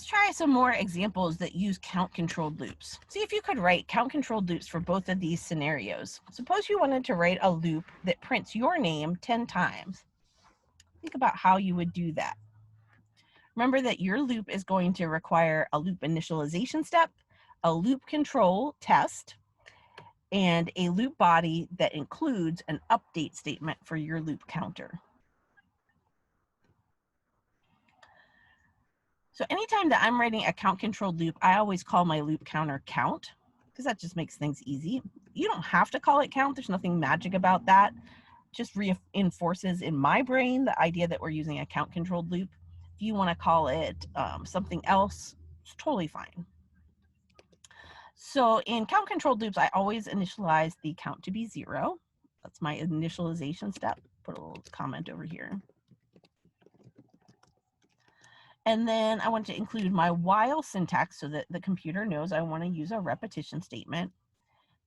Let's try some more examples that use count-controlled loops. See if you could write count-controlled loops for both of these scenarios. Suppose you wanted to write a loop that prints your name 10 times. Think about how you would do that. Remember that your loop is going to require a loop initialization step, a loop control test, and a loop body that includes an update statement for your loop counter. So anytime that I'm writing a count-controlled loop, I always call my loop counter count, because that just makes things easy. You don't have to call it count. There's nothing magic about that. Just reinforces in my brain the idea that we're using a count-controlled loop. If you want to call it something else, it's totally fine. So in count-controlled loops, I always initialize the count to be 0. That's my initialization step. Put a little comment over here. And then I want to include my while syntax so that the computer knows I want to use a repetition statement.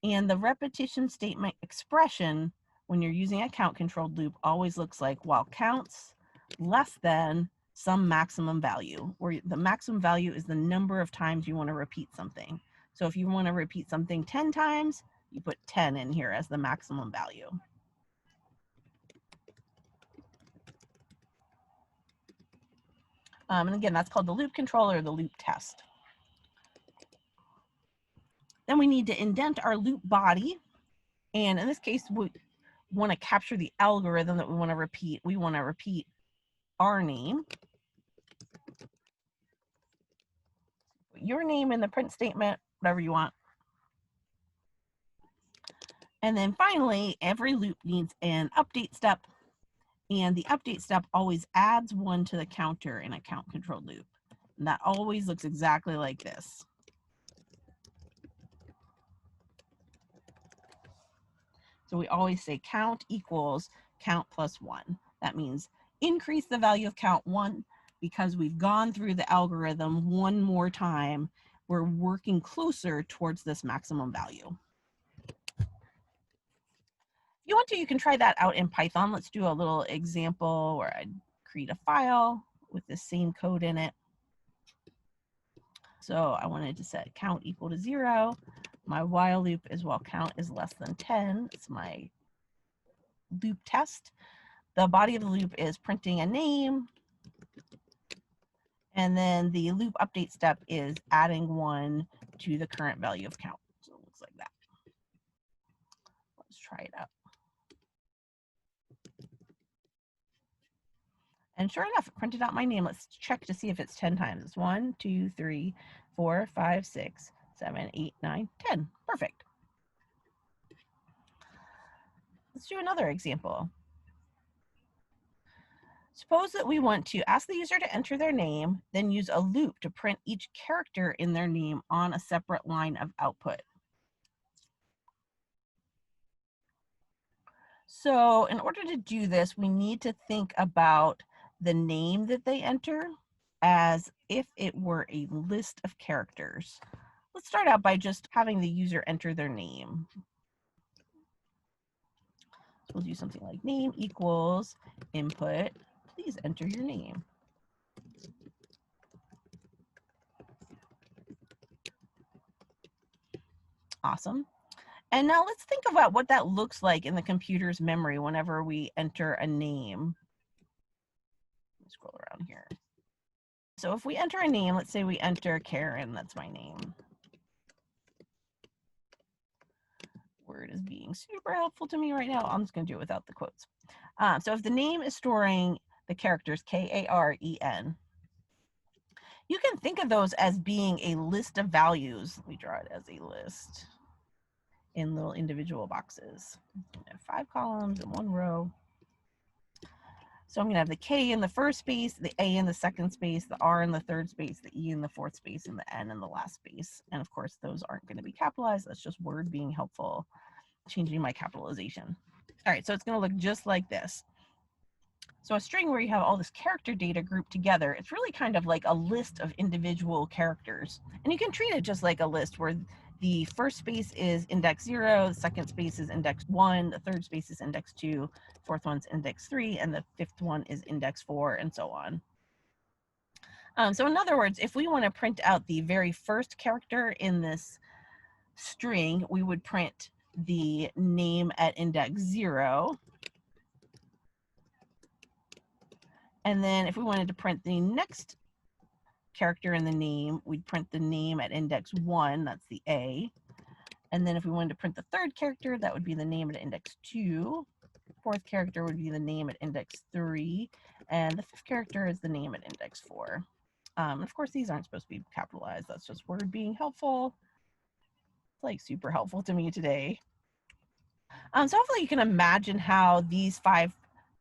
And the repetition statement expression, when you're using a count-controlled loop, always looks like while counts less than some maximum value, where the maximum value is the number of times you want to repeat something. So if you want to repeat something 10 times, you put 10 in here as the maximum value. And again, that's called the loop control or the loop test. Then we need to indent our loop body. And in this case, we want to capture the algorithm that we want to repeat. We want to repeat our name. Your name in the print statement, whatever you want. And then finally, every loop needs an update step. And the update step always adds 1 to the counter in a count-controlled loop. And that always looks exactly like this. So we always say count equals count plus 1. That means increase the value of count 1 because we've gone through the algorithm one more time. We're working closer towards this maximum value. If you want to, you can try that out in Python. Let's do a little example where I'd create a file with the same code in it. So I wanted to set count equal to 0. My while loop is while count is less than 10. It's my loop test. The body of the loop is printing a name. And then the loop update step is adding 1 to the current value of count. So it looks like that. Let's try it out. And sure enough, it printed out my name. Let's check to see if it's 10 times. It's 1, 2, 3, 4, 5, 6, 7, 8, 9, 10. Perfect. Let's do another example. Suppose that we want to ask the user to enter their name, then use a loop to print each character in their name on a separate line of output. So in order to do this, we need to think about the name that they enter as if it were a list of characters. Let's start out by just having the user enter their name. So we'll do something like name equals input. Please enter your name. Awesome. And now let's think about what that looks like in the computer's memory whenever we enter a name. Let me scroll around here. So if we enter a name, let's say we enter Karen, that's my name. Word is being super helpful to me right now. I'm just going to do it without the quotes. So if the name is storing the characters K-A-R-E-N, you can think of those as being a list of values. Let me draw it as a list in little individual boxes. I have 5 columns and 1 row. So I'm going to have the K in the first space, the A in the second space, the R in the third space, the E in the fourth space, and the N in the last space. And of course, those aren't going to be capitalized. That's just Word being helpful, changing my capitalization. All right, so it's going to look just like this. So a string where you have all this character data grouped together, it's really kind of like a list of individual characters. And you can treat it just like a list where the first space is index 0, the second space is index 1, the third space is index 2, fourth one's index 3, and the fifth one is index 4, and so on. So in other words, if we want to print out the very first character in this string, we would print the name at index 0. And then if we wanted to print the next character in the name, we'd print the name at index 1, that's the A. And then if we wanted to print the third character, that would be the name at index 2. Fourth character would be the name at index 3. And the fifth character is the name at index 4. Of course, these aren't supposed to be capitalized. That's just Word being helpful. It's like super helpful to me today. So hopefully you can imagine how these 5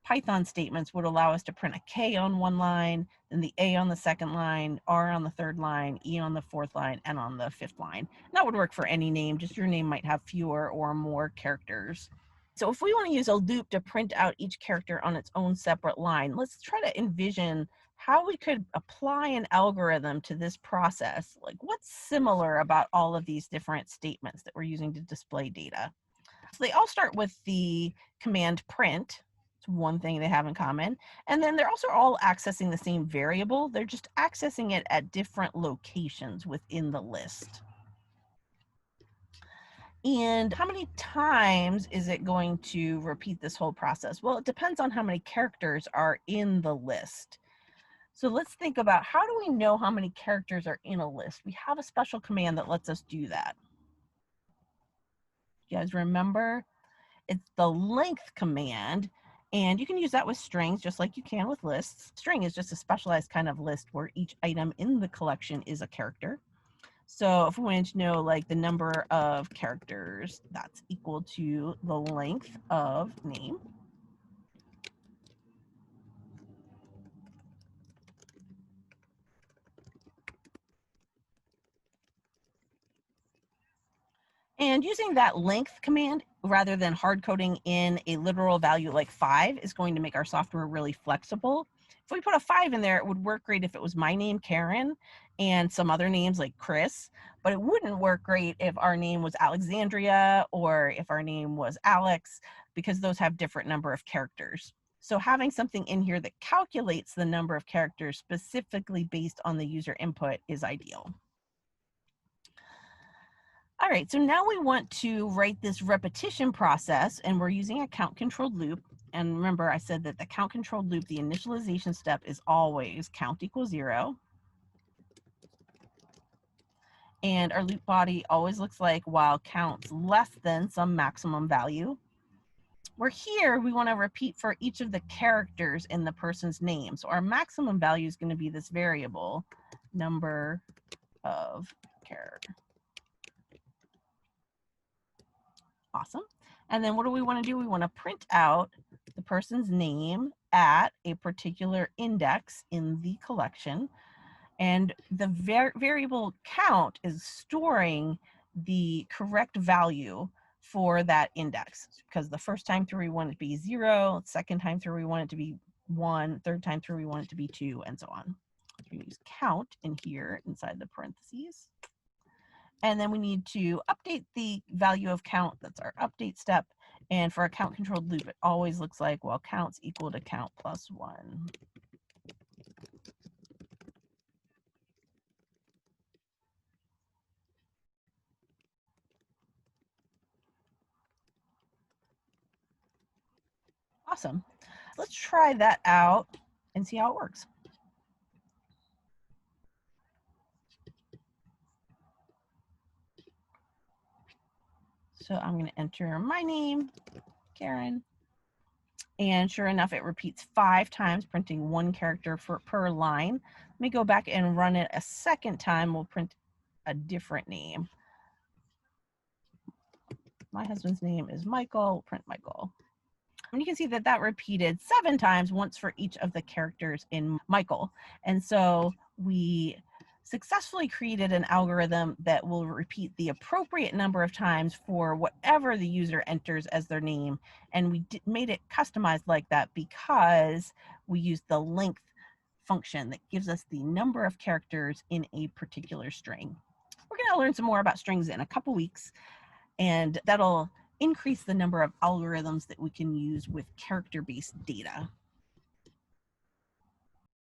Python statements would allow us to print a K on one line, then the A on the second line, R on the third line, E on the fourth line, and on the fifth line. And that would work for any name, just your name might have fewer or more characters. So if we want to use a loop to print out each character on its own separate line, let's try to envision how we could apply an algorithm to this process. Like, what's similar about all of these different statements that we're using to display data? So they all start with the command print. It's one thing they have in common. And then they're also all accessing the same variable. They're just accessing it at different locations within the list. And how many times is it going to repeat this whole process? Well, it depends on how many characters are in the list. So let's think about, how do we know how many characters are in a list? We have a special command that lets us do that. You guys remember? It's the length command, and you can use that with strings just like you can with lists. String is just a specialized kind of list where each item in the collection is a character. So if we wanted to know like the number of characters, that's equal to the length of name. And using that length command rather than hard coding in a literal value like 5 is going to make our software really flexible. If we put a 5 in there, it would work great if it was my name, Karen, and some other names like Chris, but it wouldn't work great if our name was Alexandria or if our name was Alex, because those have different number of characters. So having something in here that calculates the number of characters specifically based on the user input is ideal. All right, so now we want to write this repetition process, and we're using a count controlled loop. And remember, I said that the count controlled loop, the initialization step is always count equals 0. And our loop body always looks like while counts less than some maximum value. We're here, we want to repeat for each of the characters in the person's name. So our maximum value is going to be this variable, number of characters. Awesome. And then what do we want to do? We want to print out the person's name at a particular index in the collection. And the variable count is storing the correct value for that index, because the first time through we want it to be 0, second time through we want it to be 1, third time through we want it to be 2, and so on. We use count in here inside the parentheses. And then we need to update the value of count. That's our update step. And for a count controlled loop, it always looks like, well, count's equal to count plus 1. Awesome. Let's try that out and see how it works. So I'm going to enter my name, Karen. And sure enough, it repeats 5 times, printing 1 character per line. Let me go back and run it a second time. We'll print a different name. My husband's name is Michael. We'll print Michael. And you can see that that repeated 7 times, once for each of the characters in Michael. And so we successfully created an algorithm that will repeat the appropriate number of times for whatever the user enters as their name. And we made it customized like that because we used the length function that gives us the number of characters in a particular string. We're going to learn some more about strings in a couple weeks, and that'll increase the number of algorithms that we can use with character-based data.